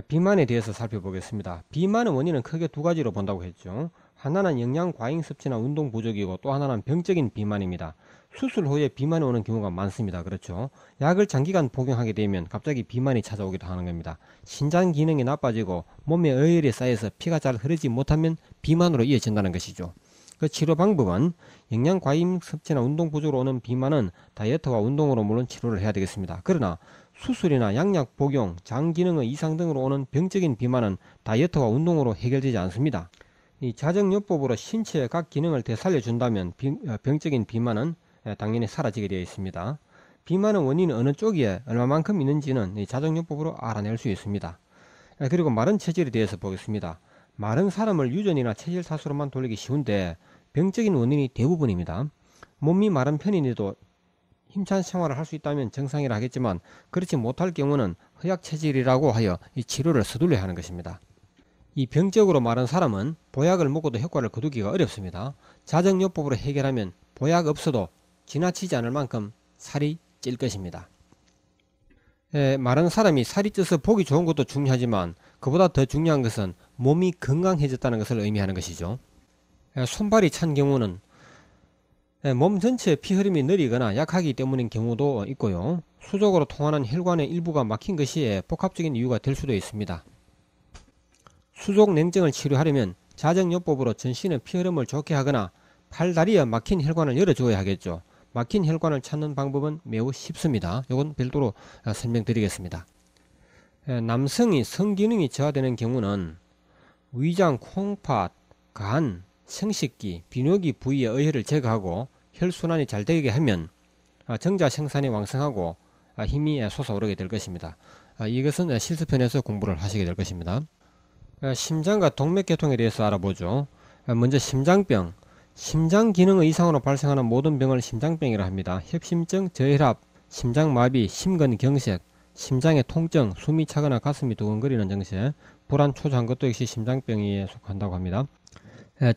비만에 대해서 살펴보겠습니다. 비만의 원인은 크게 두 가지로 본다고 했죠. 하나는 영양 과잉 섭취나 운동 부족이고 또 하나는 병적인 비만입니다. 수술 후에 비만이 오는 경우가 많습니다. 그렇죠. 약을 장기간 복용하게 되면 갑자기 비만이 찾아오기도 하는 겁니다. 신장 기능이 나빠지고 몸에 어혈이 쌓여서 피가 잘 흐르지 못하면 비만으로 이어진다는 것이죠. 그 치료 방법은 영양 과잉 섭취나 운동 부족으로 오는 비만은 다이어트와 운동으로 물론 치료를 해야 되겠습니다. 그러나 수술이나 양약 복용, 장 기능의 이상 등으로 오는 병적인 비만은 다이어트와 운동으로 해결되지 않습니다. 이 자정요법으로 신체의 각 기능을 되살려 준다면 병적인 비만은 당연히 사라지게 되어 있습니다. 비만의 원인이 어느 쪽에 얼마만큼 있는지는 자정요법으로 알아낼 수 있습니다. 그리고 마른 체질에 대해서 보겠습니다. 마른 사람을 유전이나 체질 탓으로만 돌리기 쉬운데 병적인 원인이 대부분입니다. 몸이 마른 편인데도 힘찬 생활을 할 수 있다면 정상이라 하겠지만 그렇지 못할 경우는 허약 체질이라고 하여 이 치료를 서둘러야 하는 것입니다. 이 병적으로 마른 사람은 보약을 먹어도 효과를 거두기가 어렵습니다. 자정요법으로 해결하면 보약 없어도 지나치지 않을 만큼 살이 찔 것입니다. 마른 사람이 살이 쪄서 보기 좋은 것도 중요하지만 그보다 더 중요한 것은 몸이 건강해졌다는 것을 의미하는 것이죠. 손발이 찬 경우는 몸 전체의 피흐름이 느리거나 약하기 때문인 경우도 있고요. 수족으로 통하는 혈관의 일부가 막힌 것이 복합적인 이유가 될 수도 있습니다. 수족 냉증을 치료하려면 자정요법으로 전신의 피흐름을 좋게 하거나 팔다리에 막힌 혈관을 열어줘야 하겠죠. 막힌 혈관을 찾는 방법은 매우 쉽습니다. 이건 별도로 설명드리겠습니다. 남성이 성기능이 저하되는 경우는 위장, 콩팥, 간, 생식기, 비뇨기 부위의 어혈을 제거하고 혈순환이 잘 되게 하면 정자 생산이 왕성하고 힘이 솟아오르게 될 것입니다. 이것은 실습편에서 공부를 하시게 될 것입니다. 심장과 동맥계통에 대해서 알아보죠. 먼저 심장병. 심장 기능의 이상으로 발생하는 모든 병을 심장병이라 합니다. 협심증, 저혈압, 심장마비, 심근경색, 심장의 통증, 숨이 차거나 가슴이 두근거리는 증세, 불안, 초조한 것도 역시 심장병에 속한다고 합니다.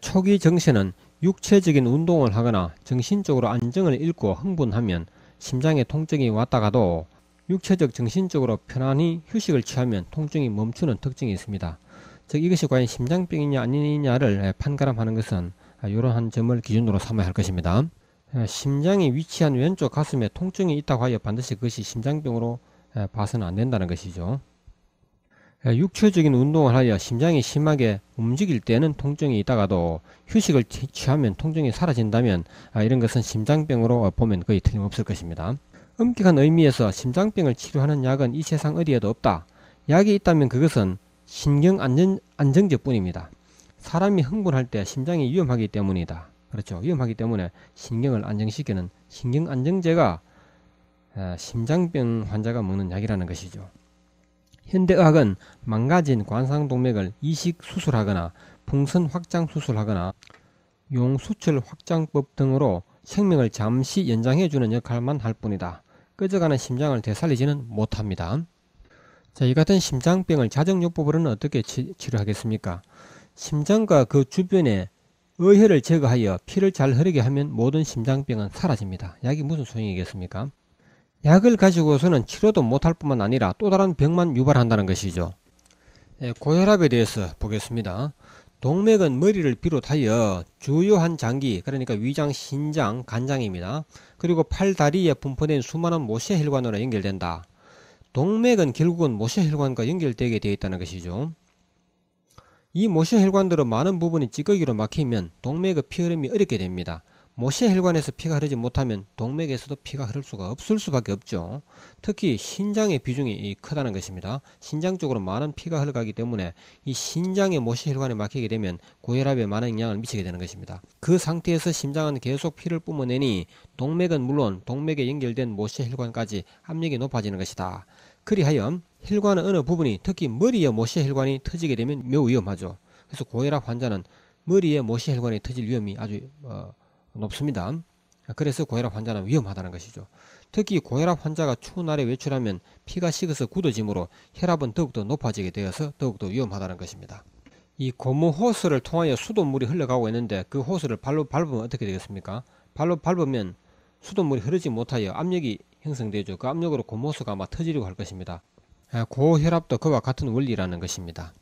초기 증세는 육체적인 운동을 하거나 정신적으로 안정을 잃고 흥분하면 심장에 통증이 왔다가도 육체적 정신적으로 편안히 휴식을 취하면 통증이 멈추는 특징이 있습니다. 즉 이것이 과연 심장병이냐 아니냐를 판가름하는 것은 이러한 점을 기준으로 삼아야 할 것입니다. 심장이 위치한 왼쪽 가슴에 통증이 있다고 하여 반드시 그것이 심장병으로 봐서는 안 된다는 것이죠. 육체적인 운동을 하여 심장이 심하게 움직일 때는 통증이 있다가도 휴식을 취하면 통증이 사라진다면 이런 것은 심장병으로 보면 거의 틀림없을 것입니다. 엄격한 의미에서 심장병을 치료하는 약은 이 세상 어디에도 없다. 약이 있다면 그것은 신경안정제 뿐입니다. 사람이 흥분할 때 심장이 위험하기 때문이다. 그렇죠. 위험하기 때문에 신경을 안정시키는 신경안정제가 심장병 환자가 먹는 약이라는 것이죠. 현대의학은 망가진 관상동맥을 이식 수술하거나 풍선 확장 수술하거나 용수철 확장법 등으로 생명을 잠시 연장해주는 역할만 할 뿐이다. 꺼져가는 심장을 되살리지는 못합니다. 자, 이 같은 심장병을 자정요법으로는 어떻게 치료하겠습니까? 심장과 그 주변에 어혈을 제거하여 피를 잘 흐르게 하면 모든 심장병은 사라집니다. 약이 무슨 소용이겠습니까? 약을 가지고서는 치료도 못할 뿐만 아니라 또 다른 병만 유발한다는 것이죠. 고혈압에 대해서 보겠습니다. 동맥은 머리를 비롯하여 주요한 장기, 그러니까 위장, 신장, 간장입니다. 그리고 팔, 다리에 분포된 수많은 모세혈관으로 연결된다. 동맥은 결국은 모세혈관과 연결되게 되어 있다는 것이죠. 이 모세혈관들은 많은 부분이 찌꺼기로 막히면 동맥의 피흐름이 어렵게 됩니다. 모세혈관에서 피가 흐르지 못하면 동맥에서도 피가 흐를 수가 없을 수밖에 없죠. 특히 신장의 비중이 크다는 것입니다. 신장 쪽으로 많은 피가 흘러가기 때문에 이 신장의 모세혈관에 막히게 되면 고혈압에 많은 영향을 미치게 되는 것입니다. 그 상태에서 심장은 계속 피를 뿜어내니 동맥은 물론 동맥에 연결된 모세혈관까지 압력이 높아지는 것이다. 그리하여 혈관의 어느 부분이 특히 머리의 모세혈관이 터지게 되면 매우 위험하죠. 그래서 고혈압 환자는 머리의 모세혈관이 터질 위험이 아주 높습니다. 그래서 고혈압 환자는 위험하다는 것이죠. 특히 고혈압 환자가 추운 날에 외출하면 피가 식어서 굳어지므로 혈압은 더욱더 높아지게 되어서 더욱더 위험하다는 것입니다. 이 고무 호스를 통하여 수돗물이 흘러가고 있는데 그 호스를 발로 밟으면 어떻게 되겠습니까? 발로 밟으면 수돗물이 흐르지 못하여 압력이 형성되죠. 그 압력으로 고무 호스가 아마 터지려고 할 것입니다. 고혈압도 그와 같은 원리라는 것입니다.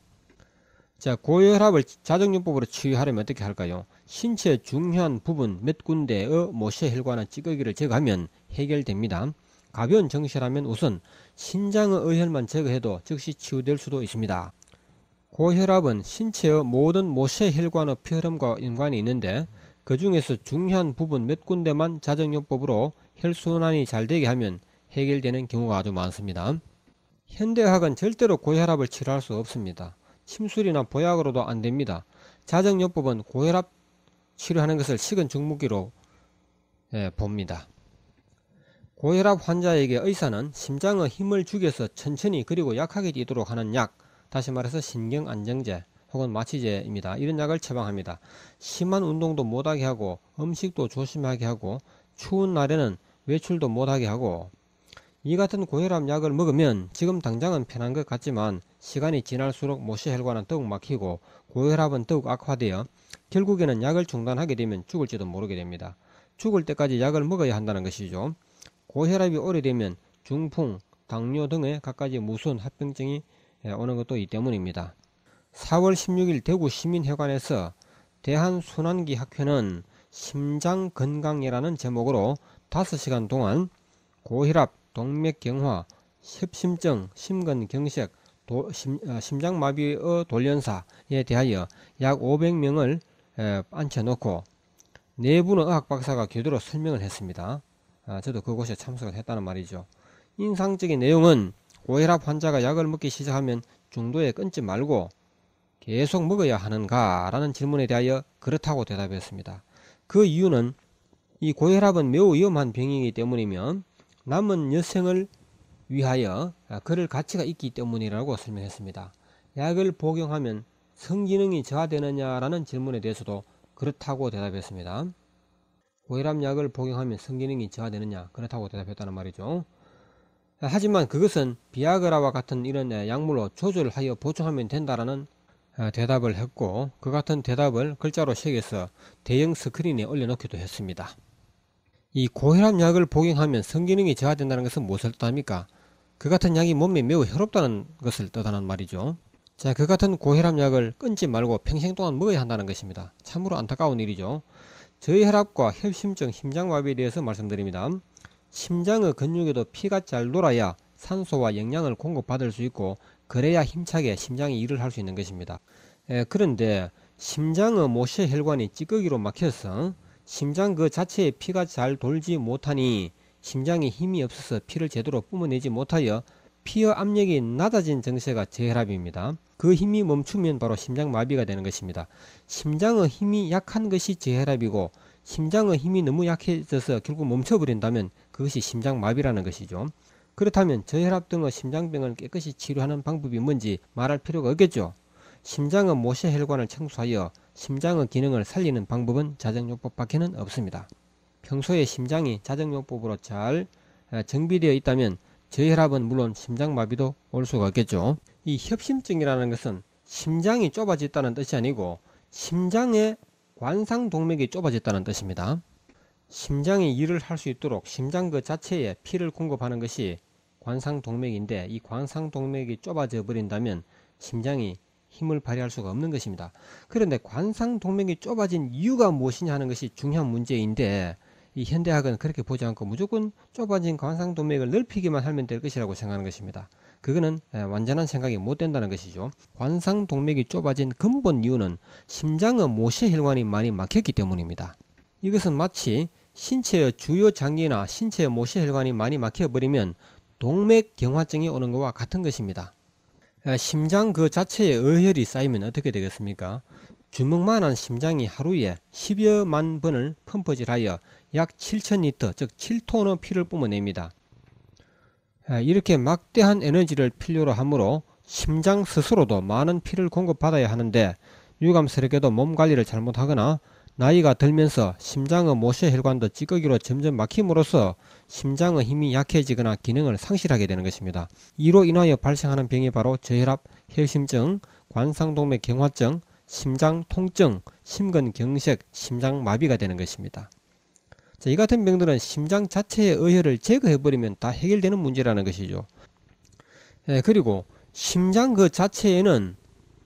자, 고혈압을 자정요법으로 치유하려면 어떻게 할까요? 신체 중요한 부분 몇 군데의 모세혈관의 찌꺼기를 제거하면 해결됩니다. 가벼운 정시라면 우선 신장의 의혈만 제거해도 즉시 치유될 수도 있습니다. 고혈압은 신체의 모든 모세혈관의 피흐름과 연관이 있는데 그 중에서 중요한 부분 몇 군데만 자정요법으로 혈순환이 잘 되게 하면 해결되는 경우가 아주 많습니다. 현대의학은 절대로 고혈압을 치료할 수 없습니다. 침술이나 보약으로도 안 됩니다. 자정요법은 고혈압 치료하는 것을 식은 죽먹기로 봅니다. 고혈압 환자에게 의사는 심장의 힘을 죽여서 천천히 그리고 약하게 뛰도록 하는 약, 다시 말해서 신경안정제 혹은 마취제입니다. 이런 약을 처방합니다. 심한 운동도 못하게 하고 음식도 조심하게 하고 추운 날에는 외출도 못하게 하고, 이 같은 고혈압 약을 먹으면 지금 당장은 편한 것 같지만 시간이 지날수록 모세혈관은 더욱 막히고 고혈압은 더욱 악화되어 결국에는 약을 중단하게 되면 죽을지도 모르게 됩니다. 죽을 때까지 약을 먹어야 한다는 것이죠. 고혈압이 오래되면 중풍, 당뇨 등의 갖가지 무서운 합병증이 오는 것도 이 때문입니다. 4월 16일 대구 시민회관에서 대한순환기학회는 심장건강이라는 제목으로 5시간 동안 고혈압, 동맥경화, 협심증, 심근경색, 심장마비의 돌연사에 대하여 약 500명을 앉혀놓고 내분의 의학박사가 교대로 설명을 했습니다. 저도 그곳에 참석을 했다는 말이죠. 인상적인 내용은 고혈압 환자가 약을 먹기 시작하면 중도에 끊지 말고 계속 먹어야 하는가 라는 질문에 대하여 그렇다고 대답했습니다. 그 이유는 이 고혈압은 매우 위험한 병이기 때문이며 남은 여생을 위하여 그럴 가치가 있기 때문이라고 설명했습니다. 약을 복용하면 성기능이 저하되느냐라는 질문에 대해서도 그렇다고 대답했습니다. 고혈압 약을 복용하면 성기능이 저하되느냐, 그렇다고 대답했다는 말이죠. 하지만 그것은 비아그라와 같은 이런 약물로 조절하여 보충하면 된다라는 대답을 했고, 그 같은 대답을 글자로 새겨서 대형 스크린에 올려놓기도 했습니다. 이 고혈압 약을 복용하면 성기능이 저하된다는 것은 무엇을 뜻합니까? 그 같은 약이 몸에 매우 해롭다는 것을 뜻하는 말이죠. 자, 그 같은 고혈압 약을 끊지 말고 평생 동안 먹어야 한다는 것입니다. 참으로 안타까운 일이죠. 저혈압과 협심증, 심장마비에 대해서 말씀드립니다. 심장의 근육에도 피가 잘 돌아야 산소와 영양을 공급받을 수 있고 그래야 힘차게 심장이 일을 할 수 있는 것입니다. 그런데 심장의 모세혈관이 찌꺼기로 막혀서 심장 그 자체에 피가 잘 돌지 못하니 심장에 힘이 없어서 피를 제대로 뿜어내지 못하여 피의 압력이 낮아진 증세가 저혈압입니다. 그 힘이 멈추면 바로 심장마비가 되는 것입니다. 심장의 힘이 약한 것이 저혈압이고 심장의 힘이 너무 약해져서 결국 멈춰버린다면 그것이 심장마비라는 것이죠. 그렇다면 저혈압 등의 심장병을 깨끗이 치료하는 방법이 뭔지 말할 필요가 없겠죠. 심장의 모세혈관을 청소하여 심장의 기능을 살리는 방법은 자정요법밖에는 없습니다. 평소에 심장이 자정요법으로 잘 정비되어 있다면 저혈압은 물론 심장마비도 올 수가 없겠죠. 이 협심증이라는 것은 심장이 좁아졌다는 뜻이 아니고 심장의 관상동맥이 좁아졌다는 뜻입니다. 심장이 일을 할 수 있도록 심장 그 자체에 피를 공급하는 것이 관상동맥인데 이 관상동맥이 좁아져 버린다면 심장이 힘을 발휘할 수가 없는 것입니다. 그런데 관상동맥이 좁아진 이유가 무엇이냐 하는 것이 중요한 문제인데 이 현대학은 그렇게 보지 않고 무조건 좁아진 관상동맥을 넓히기만 하면 될 것이라고 생각하는 것입니다. 그거는 완전한 생각이 못 된다는 것이죠. 관상동맥이 좁아진 근본 이유는 심장의 모세혈관이 많이 막혔기 때문입니다. 이것은 마치 신체의 주요 장기나 신체의 모세혈관이 많이 막혀버리면 동맥경화증이 오는 것과 같은 것입니다. 심장 그 자체에 의혈이 쌓이면 어떻게 되겠습니까? 주먹만한 심장이 하루에 10여만 번을 펌프질하여 약 7,000리터, 즉 7톤의 피를 뿜어냅니다. 이렇게 막대한 에너지를 필요로 하므로 심장 스스로도 많은 피를 공급받아야 하는데 유감스럽게도 몸 관리를 잘못하거나 나이가 들면서 심장의 모세혈관도 찌꺼기로 점점 막힘으로써 심장의 힘이 약해지거나 기능을 상실하게 되는 것입니다. 이로 인하여 발생하는 병이 바로 저혈압, 협심증, 관상동맥 경화증, 심장통증, 심근경색, 심장마비가 되는 것입니다. 자, 이 같은 병들은 심장 자체의 의혈을 제거해버리면 다 해결되는 문제라는 것이죠. 그리고 심장 그 자체에는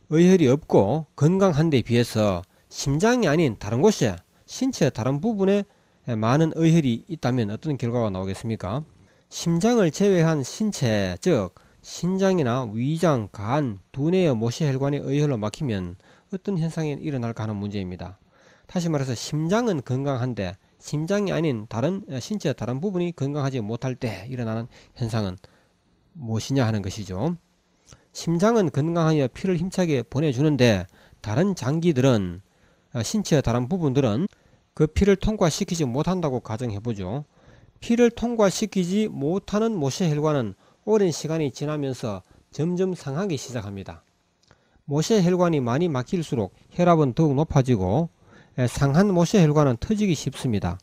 의혈이 없고 건강한 데 비해서 심장이 아닌 다른 곳에 신체 다른 부분에 많은 의혈이 있다면 어떤 결과가 나오겠습니까? 심장을 제외한 신체, 즉 신장이나 위장, 간, 두뇌의 모세혈관이 의혈로 막히면 어떤 현상이 일어날까 하는 문제입니다. 다시 말해서 심장은 건강한데 심장이 아닌 다른 신체의 다른 부분이 건강하지 못할 때 일어나는 현상은 무엇이냐 하는 것이죠. 심장은 건강하여 피를 힘차게 보내주는데 다른 장기들은 신체의 다른 부분들은 그 피를 통과시키지 못한다고 가정해보죠. 피를 통과시키지 못하는 모세혈관은 오랜 시간이 지나면서 점점 상하기 시작합니다. 모세혈관이 많이 막힐수록 혈압은 더욱 높아지고 상한 모세혈관은 터지기 쉽습니다.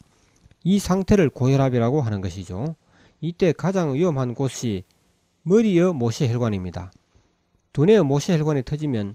이 상태를 고혈압이라고 하는 것이죠. 이때 가장 위험한 곳이 머리의 모세혈관입니다. 두뇌의 모세혈관이 터지면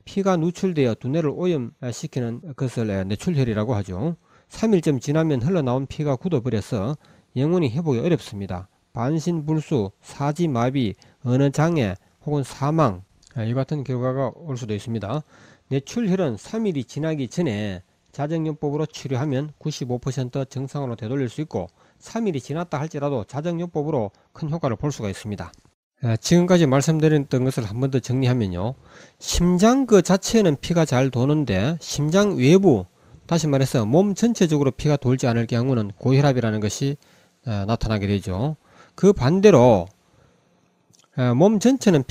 피가 누출되어 두뇌를 오염시키는 것을 내출혈이라고 하죠. 3일쯤 지나면 흘러나온 피가 굳어버려서 영원히 회복이 어렵습니다. 반신불수, 사지마비, 언어장애 혹은 사망, 이 같은 결과가 올 수도 있습니다. 뇌출혈은 3일이 지나기 전에 자정요법으로 치료하면 95% 정상으로 되돌릴 수 있고 3일이 지났다 할지라도 자정요법으로 큰 효과를 볼 수가 있습니다. 지금까지 말씀드렸던 것을 한 번 더 정리하면요. 심장 그 자체에는 피가 잘 도는데 심장 외부, 다시 말해서 몸 전체적으로 피가 돌지 않을 경우는 고혈압이라는 것이 나타나게 되죠. 그 반대로 몸 전체는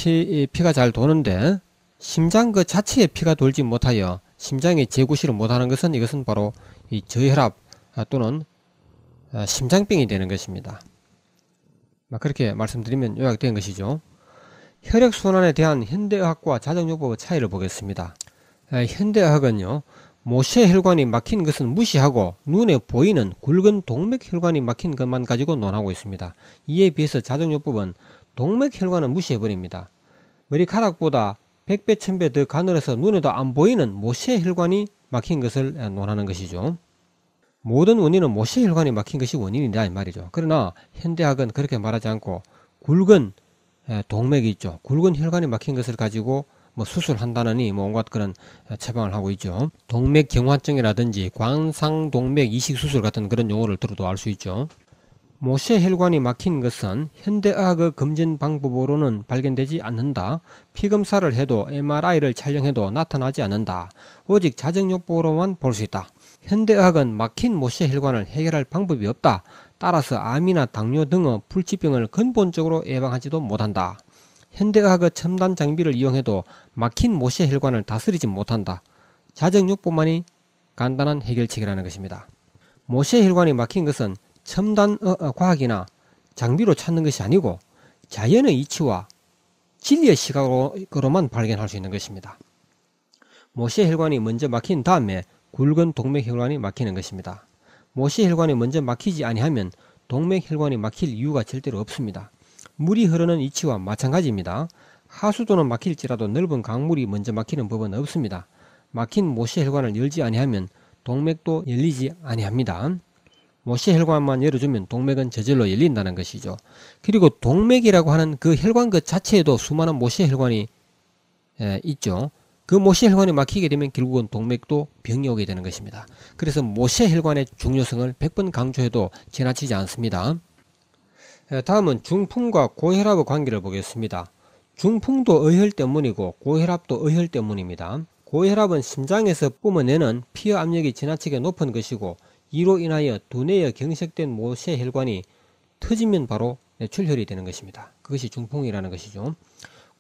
피가 잘 도는데 심장 그 자체에 피가 돌지 못하여 심장이 재구시를 못하는 것은 이것은 바로 이 저혈압 또는 심장병이 되는 것입니다. 그렇게 말씀드리면 요약된 것이죠. 혈액순환에 대한 현대의학과 자정요법의 차이를 보겠습니다. 현대의학은요, 모세혈관이 막힌 것은 무시하고 눈에 보이는 굵은 동맥혈관이 막힌 것만 가지고 논하고 있습니다. 이에 비해서 자정요법은 동맥혈관은 무시해버립니다. 머리카락보다 100배, 1000배 더 가늘어서 눈에도 안 보이는 모세혈관이 막힌 것을 논하는 것이죠. 모든 원인은 모세혈관이 막힌 것이 원인이다 이 말이죠. 그러나 현대학은 그렇게 말하지 않고 굵은 동맥이 있죠. 굵은 혈관이 막힌 것을 가지고 수술한다느니 온갖 그런 처방을 하고 있죠. 동맥경화증이라든지 관상동맥 이식수술 같은 그런 용어를 들어도 알 수 있죠. 모세혈관이 막힌 것은 현대의학의 검진 방법으로는 발견되지 않는다. 피검사를 해도 MRI를 촬영해도 나타나지 않는다. 오직 자정요법으로만 볼 수 있다. 현대의학은 막힌 모세혈관을 해결할 방법이 없다. 따라서 암이나 당뇨 등의 불치병을 근본적으로 예방하지도 못한다. 현대의학의 첨단 장비를 이용해도 막힌 모세혈관을 다스리지 못한다. 자정요법만이 간단한 해결책이라는 것입니다. 모세혈관이 막힌 것은 첨단 과학이나 장비로 찾는 것이 아니고 자연의 이치와 진리의 시각으로만 발견할 수 있는 것입니다. 모세혈관이 먼저 막힌 다음에 굵은 동맥혈관이 막히는 것입니다. 모세혈관이 먼저 막히지 아니하면 동맥혈관이 막힐 이유가 절대로 없습니다. 물이 흐르는 이치와 마찬가지입니다. 하수도는 막힐지라도 넓은 강물이 먼저 막히는 법은 없습니다. 막힌 모세혈관을 열지 아니하면 동맥도 열리지 아니합니다. 모세혈관만 열어주면 동맥은 저절로 열린다는 것이죠. 그리고 동맥이라고 하는 그 혈관 그 자체에도 수많은 모세혈관이 있죠. 그 모세혈관이 막히게 되면 결국은 동맥도 병이 오게 되는 것입니다. 그래서 모세혈관의 중요성을 100번 강조해도 지나치지 않습니다. 다음은 중풍과 고혈압의 관계를 보겠습니다. 중풍도 의혈 때문이고 고혈압도 의혈 때문입니다. 고혈압은 심장에서 뿜어내는 피의 압력이 지나치게 높은 것이고 이로 인하여 두뇌에 경색된 모세혈관이 터지면 바로 뇌출혈이 되는 것입니다. 그것이 중풍이라는 것이죠.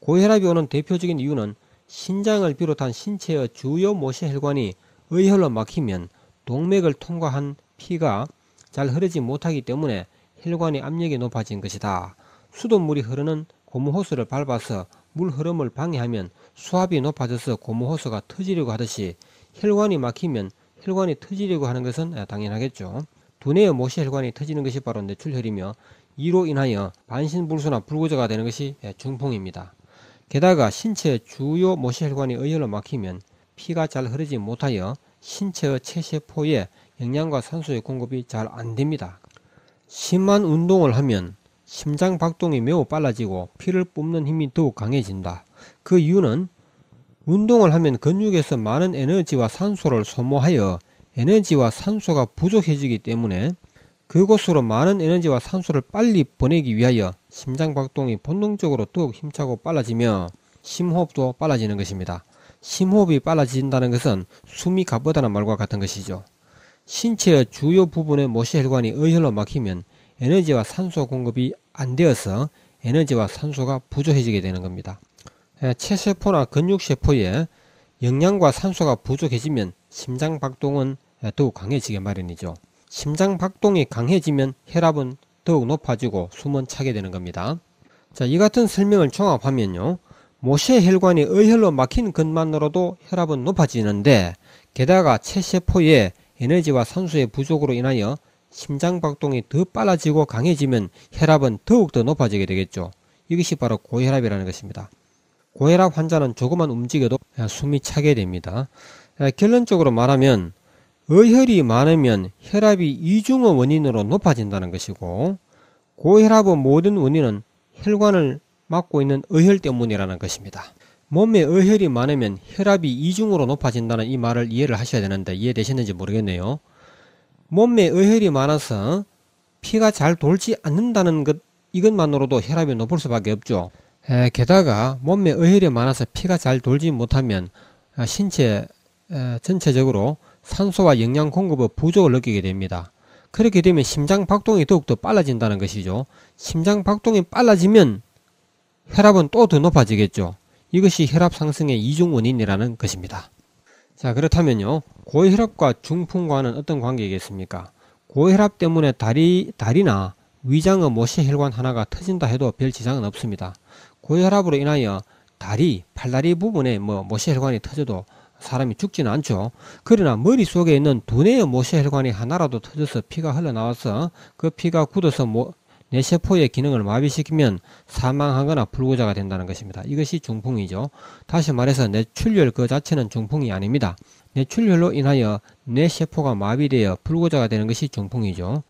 고혈압이 오는 대표적인 이유는 신장을 비롯한 신체의 주요 모세혈관이 의혈로 막히면 동맥을 통과한 피가 잘 흐르지 못하기 때문에 혈관의 압력이 높아진 것이다. 수돗물이 흐르는 고무호스를 밟아서 물 흐름을 방해하면 수압이 높아져서 고무호스가 터지려고 하듯이 혈관이 막히면 혈관이 터지려고 하는 것은 당연하겠죠. 두뇌의 모세혈관이 터지는 것이 바로 뇌출혈이며 이로 인하여 반신불수나 불구조가 되는 것이 중풍입니다. 게다가 신체의 주요 모세혈관이 의혈로 막히면 피가 잘 흐르지 못하여 신체의 체세포에 영양과 산소의 공급이 잘 안됩니다. 심한 운동을 하면 심장 박동이 매우 빨라지고 피를 뿜는 힘이 더욱 강해진다. 그 이유는 운동을 하면 근육에서 많은 에너지와 산소를 소모하여 에너지와 산소가 부족해지기 때문에 그곳으로 많은 에너지와 산소를 빨리 보내기 위하여 심장 박동이 본능적으로 더욱 힘차고 빨라지며 심호흡도 빨라지는 것입니다. 심호흡이 빨라진다는 것은 숨이 가쁘다는 말과 같은 것이죠. 신체의 주요 부분의 모세혈관이 의혈로 막히면 에너지와 산소 공급이 안 되어서 에너지와 산소가 부족해지게 되는 겁니다. 체세포나 근육세포에 영양과 산소가 부족해지면 심장 박동은 더욱 강해지게 마련이죠. 심장 박동이 강해지면 혈압은 더욱 높아지고 숨은 차게 되는 겁니다. 자, 이 같은 설명을 종합하면요, 모세혈관이 의혈로 막힌 것만으로도 혈압은 높아지는데 게다가 체세포의 에너지와 산소의 부족으로 인하여 심장 박동이 더 빨라지고 강해지면 혈압은 더욱더 높아지게 되겠죠. 이것이 바로 고혈압이라는 것입니다. 고혈압 환자는 조금만 움직여도 숨이 차게 됩니다. 결론적으로 말하면 의혈이 많으면 혈압이 이중의 원인으로 높아진다는 것이고, 고혈압의 모든 원인은 혈관을 막고 있는 의혈 때문이라는 것입니다. 몸에 의혈이 많으면 혈압이 이중으로 높아진다는 이 말을 이해를 하셔야 되는데 이해되셨는지 모르겠네요. 몸에 의혈이 많아서 피가 잘 돌지 않는다는 것, 이것만으로도 혈압이 높을 수밖에 없죠. 게다가 몸에 의혈이 많아서 피가 잘 돌지 못하면 신체 전체적으로 산소와 영양 공급의 부족을 느끼게 됩니다. 그렇게 되면 심장 박동이 더욱더 빨라진다는 것이죠. 심장 박동이 빨라지면 혈압은 또 더 높아지겠죠. 이것이 혈압 상승의 이중 원인이라는 것입니다. 자, 그렇다면요, 고혈압과 중풍과는 어떤 관계이겠습니까? 고혈압 때문에 다리나 위장의 모세혈관 하나가 터진다 해도 별 지장은 없습니다. 고혈압으로 인하여 다리, 팔다리 부분에 모세혈관이 터져도 사람이 죽지는 않죠. 그러나 머릿속에 있는 두뇌의 모세혈관이 하나라도 터져서 피가 흘러나와서 그 피가 굳어서 뇌세포의 기능을 마비시키면 사망하거나 불구자가 된다는 것입니다. 이것이 중풍이죠. 다시 말해서 뇌출혈 그 자체는 중풍이 아닙니다. 뇌출혈로 인하여 뇌세포가 마비되어 불구자가 되는 것이 중풍이죠.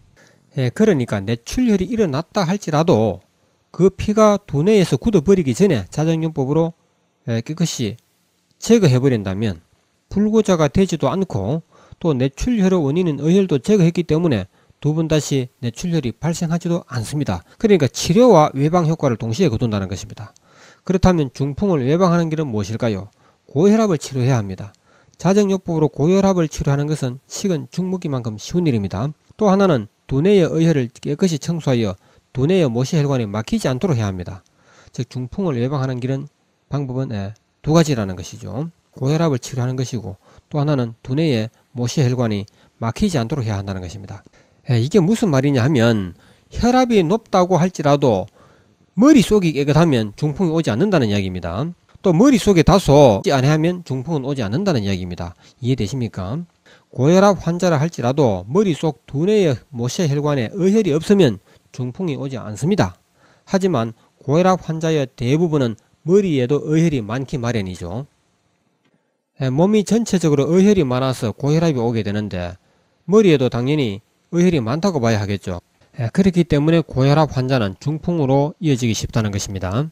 그러니까 뇌출혈이 일어났다 할지라도 그 피가 두뇌에서 굳어버리기 전에 자정요법으로 깨끗이 제거해버린다면 불구자가 되지도 않고 또 뇌출혈의 원인인 의혈도 제거했기 때문에 두 번 다시 뇌출혈이 발생하지도 않습니다. 그러니까 치료와 예방 효과를 동시에 거둔다는 것입니다. 그렇다면 중풍을 예방하는 길은 무엇일까요? 고혈압을 치료해야 합니다. 자정요법으로 고혈압을 치료하는 것은 식은 죽 먹기만큼 쉬운 일입니다. 또 하나는 두뇌의 의혈을 깨끗이 청소하여 두뇌의 모세혈관이 막히지 않도록 해야 합니다. 즉 중풍을 예방하는 길은 방법은 두 가지라는 것이죠. 고혈압을 치료하는 것이고 또 하나는 두뇌의 모세혈관이 막히지 않도록 해야 한다는 것입니다. 이게 무슨 말이냐 하면 혈압이 높다고 할지라도 머릿속이 깨끗하면 중풍이 오지 않는다는 이야기입니다. 또 머릿속에 다소 안해하면 중풍은 오지 않는다는 이야기입니다. 이해되십니까? 고혈압 환자라 할지라도 머릿속 두뇌의 모세혈관에 의혈이 없으면 중풍이 오지 않습니다. 하지만 고혈압 환자의 대부분은 머리에도 의혈이 많기 마련이죠. 몸이 전체적으로 의혈이 많아서 고혈압이 오게 되는데 머리에도 당연히 의혈이 많다고 봐야 하겠죠. 그렇기 때문에 고혈압 환자는 중풍으로 이어지기 쉽다는 것입니다.